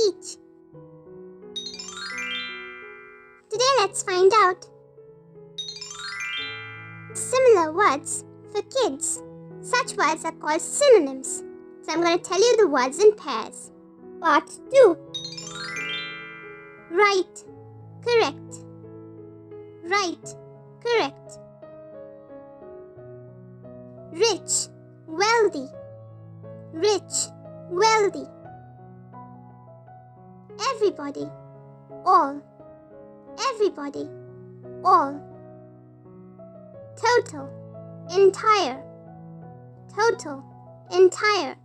teach. Today let's find out similar words for kids. Such words are called synonyms. So I'm going to tell you the words in pairs. Part 2. Right, correct. Right, correct. Rich, wealthy. Rich, wealthy. Everybody, all. Everybody, all. Total, entire. Total, entire.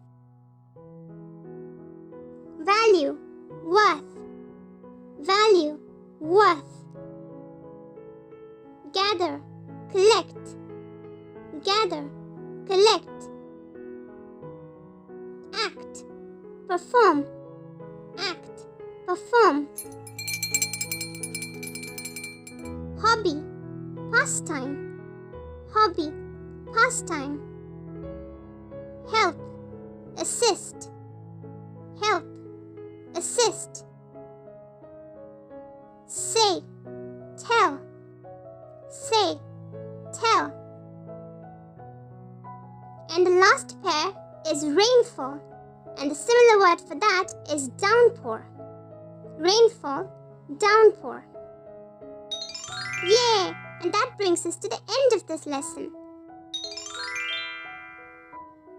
Value, worth. Value, worth. Gather, collect. Gather, collect. Act, perform. Act, perform. Hobby, pastime. Hobby, pastime. Help, assist. Help, assist. Say, tell. Say, tell. And the last pair is rainfall, and the similar word for that is downpour. Rainfall, downpour. Yay! And that brings us to the end of this lesson.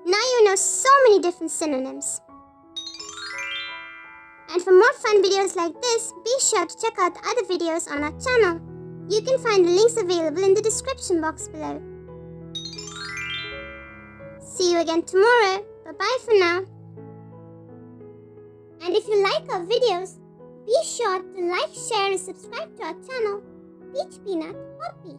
Now you know so many different synonyms. And for more fun videos like this, be sure to check out the other videos on our channel. You can find the links available in the description box below. See you again tomorrow. Bye-bye for now. And if you like our videos, be sure to like, share and subscribe to our channel, Peach Peanut Poppy.